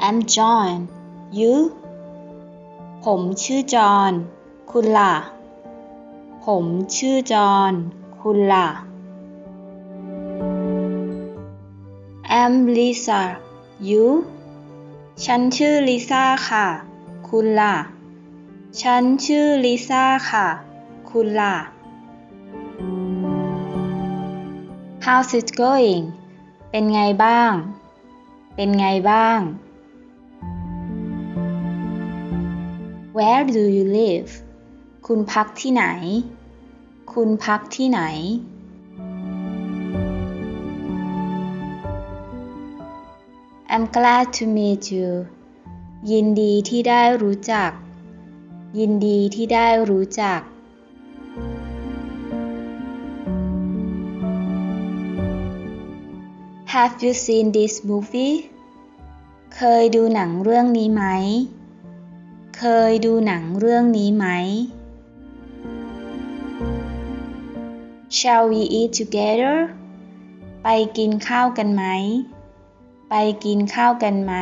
I'm John You ผมชื่อจอห์นคุณล่ะผมชื่อจอห์นคุณล่ะ I'm Lisa You ฉันชื่อลิซ่าค่ะคุณล่ะฉันชื่อลิซ่าค่ะคุณล่ะ How's it going เป็นไงบ้างเป็นไงบ้าง Where do you live คุณพักที่ไหนคุณพักที่ไหน I'm glad to meet you ยินดีที่ได้รู้จักยินดีที่ได้รู้จัก Have you seen this movie เคยดูหนังเรื่องนี้ไหมเคยดูหนังเรื่องนี้ไหม Shall we eat together ไปกินข้าวกันไหมไปกินข้าวกันไหม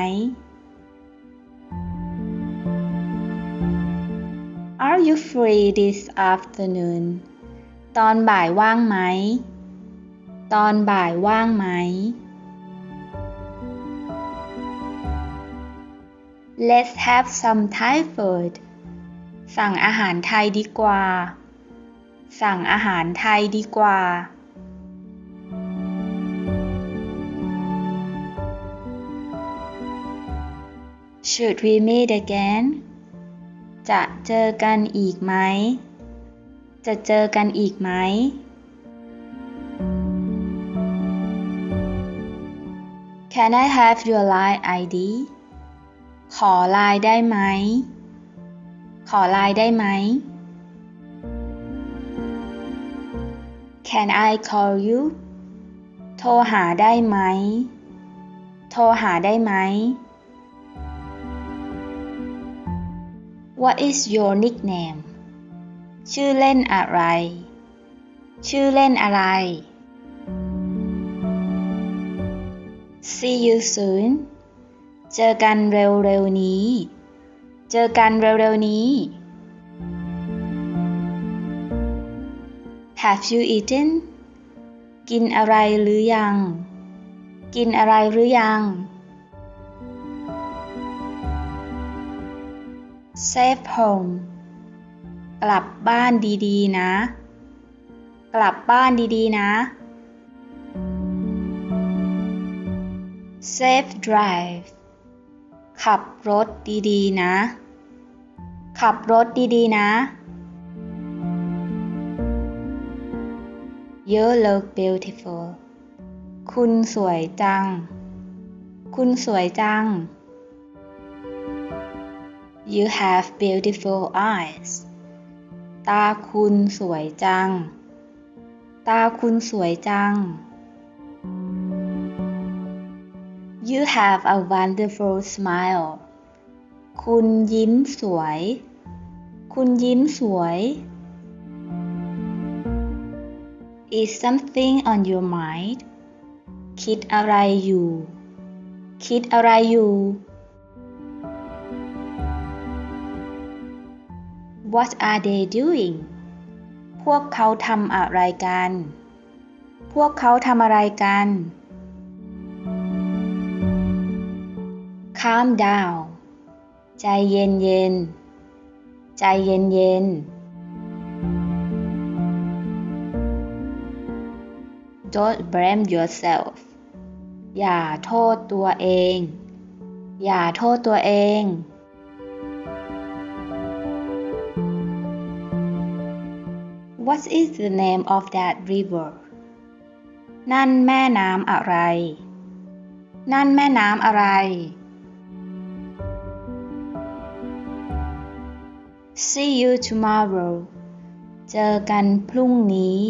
Are you free this afternoon ตอนบ่ายว่างไหมตอนบ่ายว่างไหม Let's have some Thai food สั่งอาหารไทยดีกว่าสั่งอาหารไทยดีกว่า Should we meet again จะเจอกันอีกไหมจะเจอกันอีกไหม Can I have your Line ID ขอไลน์ได้ไหมขอไลน์ได้ไหม Can I call you โทรหาได้ไหมโทรหาได้ไหม What is your nickname ชื่อเล่นอะไรชื่อเล่นอะไร See you soon เจอกันเร็วๆนี้เจอกันเร็วๆนี้ Have you eaten กินอะไรหรือยังกินอะไรหรือยัง Safe home กลับบ้านดีๆนะกลับบ้านดีๆนะ Safe drive ขับรถดีๆนะขับรถดีๆนะ You look beautiful คุณสวยจังคุณสวยจัง You have beautiful eyes ตาคุณสวยจังตาคุณสวยจัง You have a wonderful smile คุณยิ้มสวยคุณยิ้มสวย Is something on your mind คิดอะไรอยู่คิดอะไรอยู่ What are they doing พวกเขาทำอะไรกันพวกเขาทำอะไรกัน Calm down ใจเย็นๆใจเย็นๆ Don't blame yourself อย่าโทษตัวเองอย่าโทษตัวเอง What is the name of that river นั่นแม่น้ำอะไรนั่นแม่น้ำอะไร See you tomorrow เจอกันพรุ่งนี้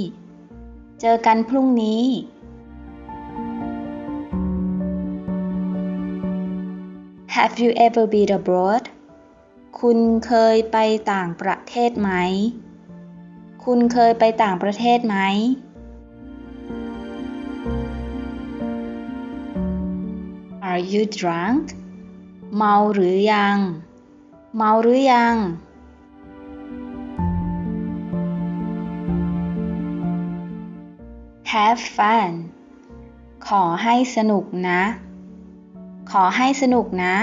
เจอกันพรุ่งนี้ Have you ever been abroad คุณเคยไปต่างประเทศไหมคุณเคยไปต่างประเทศไหม Are you drunk เมาหรือยัง เมาหรือยัง Have fun ขอให้สนุกนะ ขอให้สนุกนะ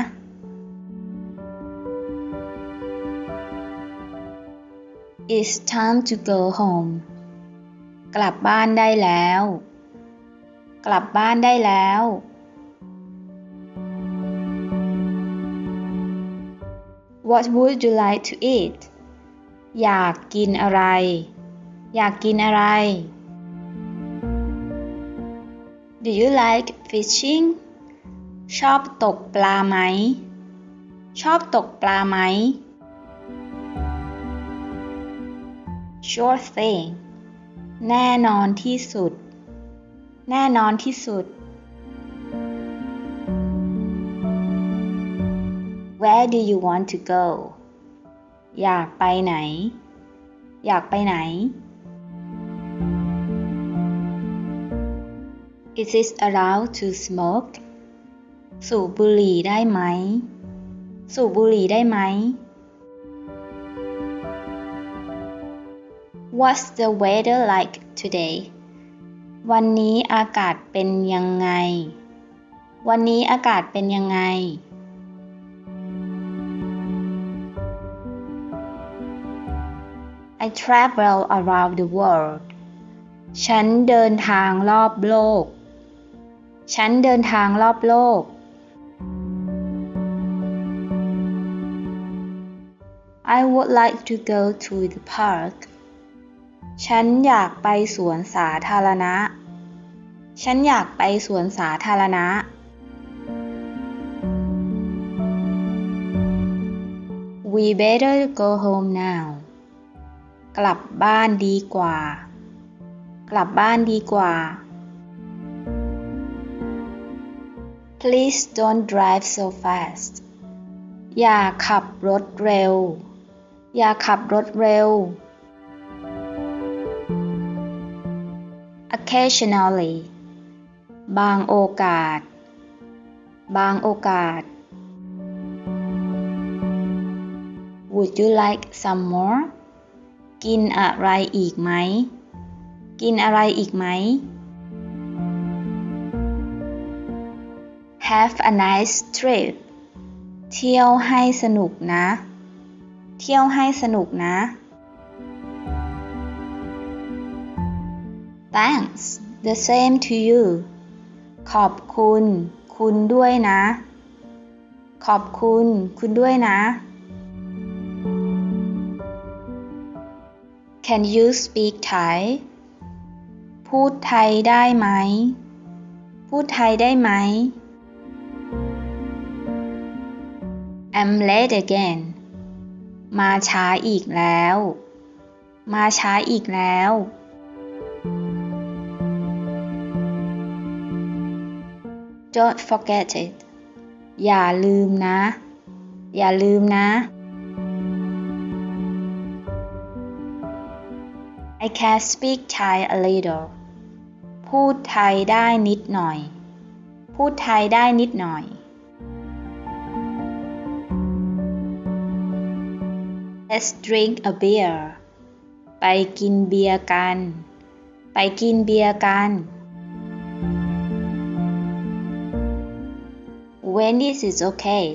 It's time to go home กลับบ้านได้แล้ว กลับบ้านได้แล้ว What would you like to eat อยากกินอะไร อยากกินอะไร Do you like fishing ชอบตกปลาไหม ชอบตกปลาไหม Sure thing แน่นอนที่สุด แน่นอนที่สุด Where do you want to go อยากไปไหน อยากไปไหน Is it allowed to smoke สูบบุหรี่ได้ไหม สูบบุหรี่ได้ไหม What's the weather like today วันนี้อากาศเป็นยังไง วันนี้อากาศเป็นยังไง I travel around the world ฉันเดินทางรอบโลก ฉันเดินทางรอบโลก I would like to go to the park ฉันอยากไปสวนสาธารณะ ฉันอยากไปสวนสาธารณะ We better go home now กลับบ้านดีกว่า กลับบ้านดีกว่า Please don't drive so fast อย่าขับรถเร็ว อย่าขับรถเร็ว Occasionally บางโอกาส บางโอกาส Would you like some more กินอะไรอีกไหม กินอะไรอีกไหม Have a nice trip เที่ยวให้สนุกนะ เที่ยวให้สนุกนะ Thanks the same to you ขอบคุณ คุณด้วยนะ ขอบคุณ คุณด้วยนะ Can you speak Thai พูดไทยได้ไหม พูดไทยได้ไหม I'm late again มาช้าอีกแล้ว มาช้าอีกแล้ว Don't forget it อย่าลืมนะ อย่าลืมนะ I can speak Thai a little พูดไทยได้นิดหน่อย พูดไทยได้นิดหน่อย Let's drink a beer ไปกินเบียร์กัน ไปกินเบียร์กัน When is it okay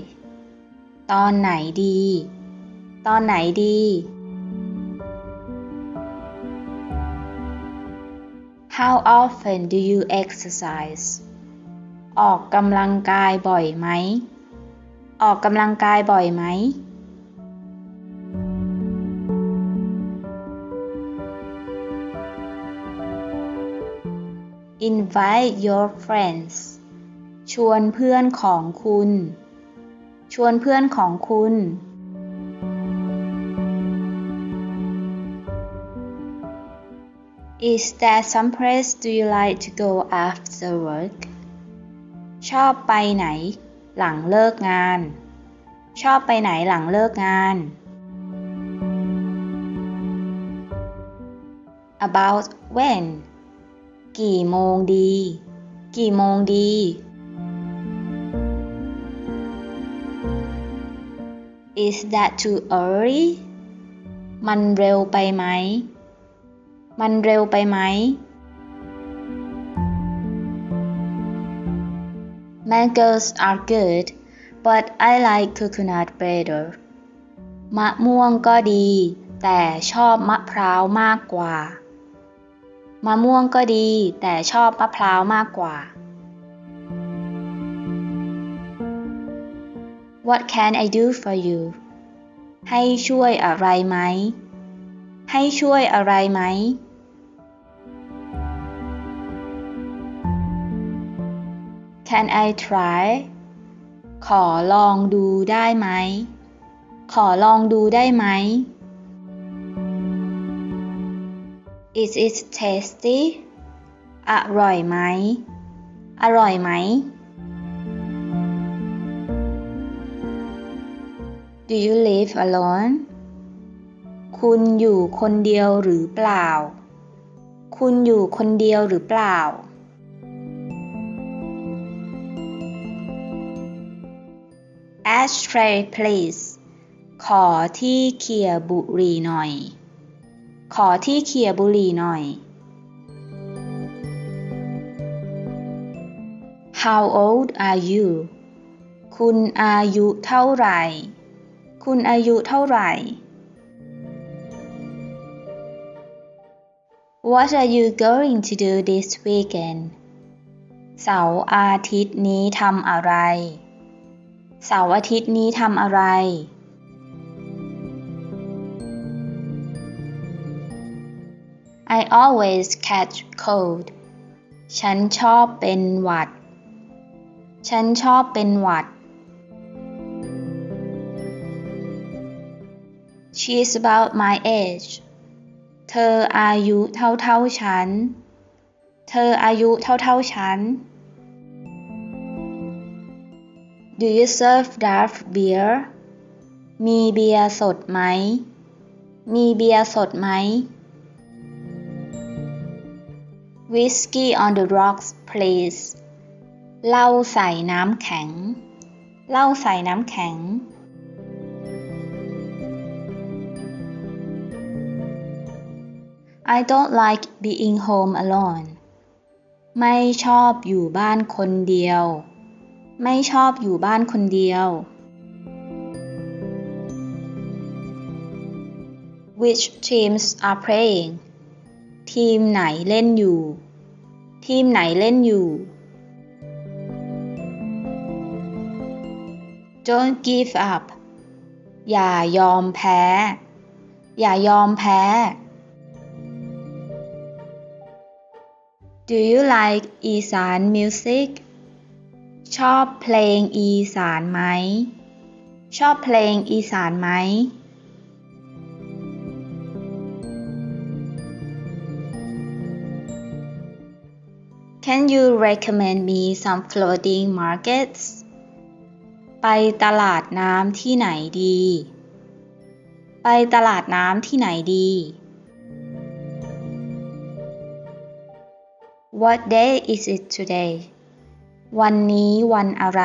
ตอนไหนดี ตอนไหนดี How often do you exercise ออกกำลังกายบ่อยไหม ออกกำลังกายบ่อยไหม Invite your friends ชวนเพื่อนของคุณ ชวนเพื่อนของคุณ Is there some place do you like to go after work ชอบไปไหน หลังเลิกงาน ชอบไปไหนหลังเลิกงาน About when กี่โมงดี กี่โมงดี Is that too early มันเร็วไปไหมมันเร็วไปไหม Mangoes are good but I like coconut better มะม่วงก็ดีแต่ชอบมะพร้าวมากกว่ามะม่วงก็ดีแต่ชอบมะพร้าวมากกว่า What can I do for you ให้ช่วยอะไรไหมให้ช่วยอะไรไหม Can I try ขอลองดูได้ไหมขอลองดูได้ไหม Is it tasty อร่อยไหมอร่อยไหม Do you live alone คุณอยู่คนเดียวหรือเปล่าคุณอยู่คนเดียวหรือเปล่า Ashtray please ขอที่เขี่ยบุหรี่หน่อยขอที่เขี่ยบุหรี่หน่อย How old are you คุณอายุเท่าไหร่คุณอายุเท่าไหร่ What are you going to do this weekend เสาร์อาทิตย์นี้ทำอะไรเสาร์อาทิตย์นี้ทำอะไร I always catch cold ฉันชอบเป็นหวัดฉันชอบเป็นหวัด She is about my age เธออายุเท่าๆฉันเธออายุเท่าๆฉัน Do you serve draft beer มีเบียร์สดไหมมีเบียร์สดไหม Whiskey on the rocks please เหล้าใส่น้ำแข็งเหล้าใส่น้ำแข็ง I don't like being home alone ไม่ชอบอยู่บ้านคนเดียวไม่ชอบอยู่บ้านคนเดียว Which teams are playing ทีมไหนเล่นอยู่ทีมไหนเล่นอยู่ Don't give up อย่ายอมแพ้อย่ายอมแพ้ Do you like อีสาน music ชอบเพลงอีสานไหมชอบเพลงอีสานไหม Can you recommend me some floating markets ไปตลาดน้ำที่ไหนดีไปตลาดน้ำที่ไหนดี What day is it today วันนี้วันอะไร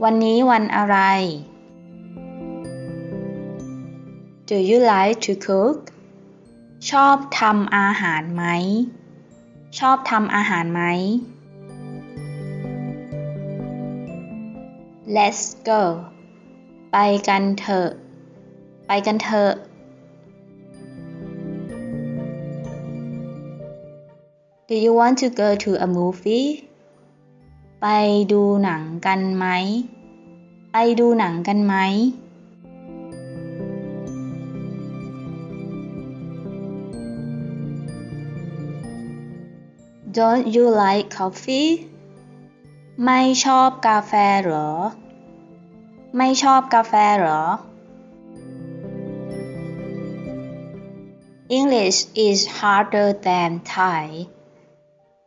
วันนี้วันอะไร Do you like to cook ชอบทำอาหารไหมชอบทำอาหารไหม Let's go ไปกันเถอะไปกันเถอะ Do you want to go to a movie ไปดูหนังกันไหมไปดูหนังกันไหม Don't you like coffee ไม่ชอบกาแฟเหรอไม่ชอบกาแฟเหรอ English is harder than Thai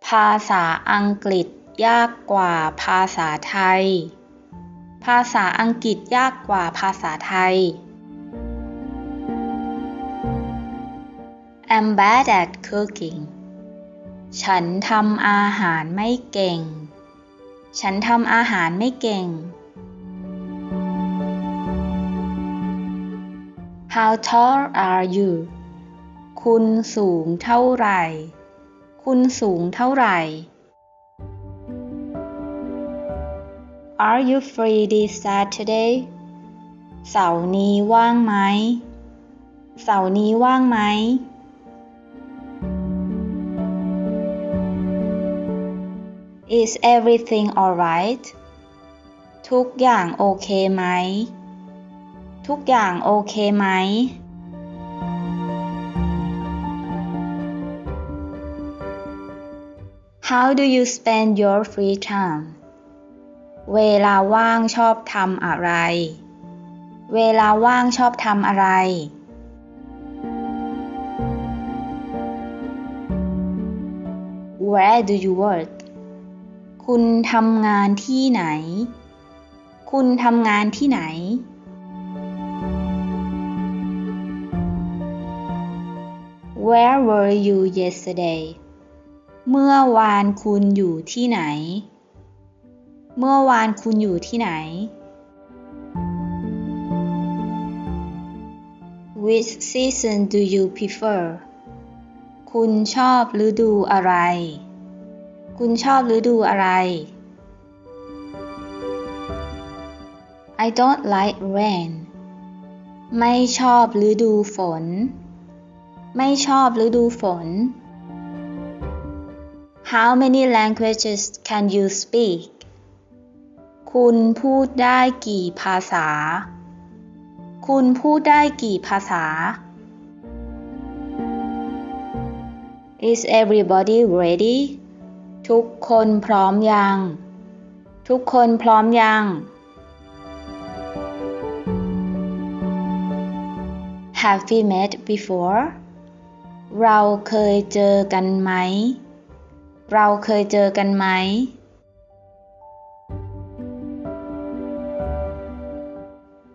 ภาษาอังกฤษยากกว่าภาษาไทยภาษาอังกฤษยากกว่าภาษาไทย I'm bad at cooking ฉันทำอาหารไม่เก่งฉันทำอาหารไม่เก่ง How tall are you คุณสูงเท่าไหร่คุณสูงเท่าไหร่ Are you free this Saturday เสาร์นี้ว่างไหมเสาร์นี้ว่างไหม Is everything alright ทุกอย่างโอเคไหมทุกอย่างโอเคไหม How do you spend your free time เวลาว่างชอบทำอะไรเวลาว่างชอบทำอะไร Where do you work คุณทำงานที่ไหนคุณทำงานที่ไหน Where were you yesterday เมื่อวานคุณอยู่ที่ไหนเมื่อวานคุณอยู่ที่ไหน Which season do you prefer คุณชอบฤดูอะไรคุณชอบฤดูอะไร I don't like rain ไม่ชอบฤดูฝนไม่ชอบฤดูฝน How many languages can you speak คุณพูดได้กี่ภาษาคุณพูดได้กี่ภาษา Is everybody ready ทุกคนพร้อมยังทุกคนพร้อมยัง Have we met before เราเคยเจอกันไหมเราเคยเจอกันไหม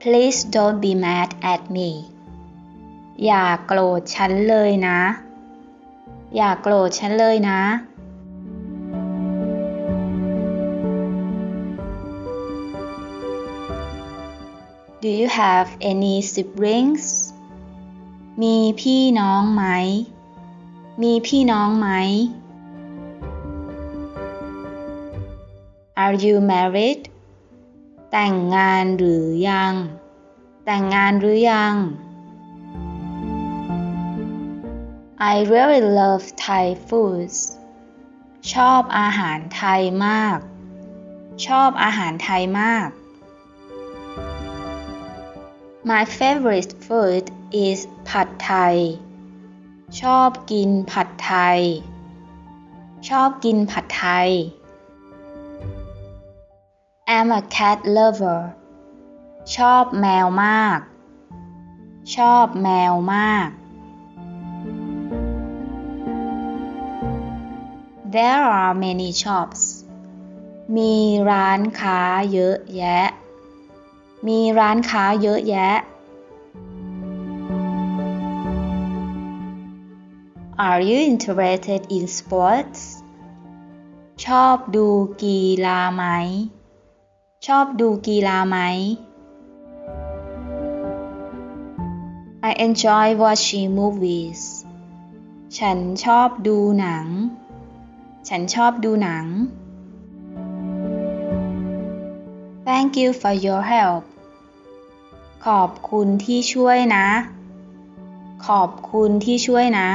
Please don't be mad at me อย่าโกรธฉันเลยนะอย่าโกรธฉันเลยนะ Do you have any siblings มีพี่น้องไหมมีพี่น้องไหม Are you married แต่งงานหรือยังแต่งงานหรือยัง I really love Thai foods ชอบอาหารไทยมากชอบอาหารไทยมาก My favorite food is ผัดไทยชอบกินผัดไทยชอบกินผัดไทย I'm a cat lover ชอบแมวมากชอบแมวมาก There are many shops มีร้านค้าเยอะแยะมีร้านค้าเยอะแยะ Are you interested in sports ชอบดูกีฬาไหมชอบดูกีฬาไหม I enjoy watching movies ฉันชอบดูหนังฉันชอบดูหนัง Thank you for your help ขอบคุณที่ช่วยนะขอบคุณที่ช่วยนะ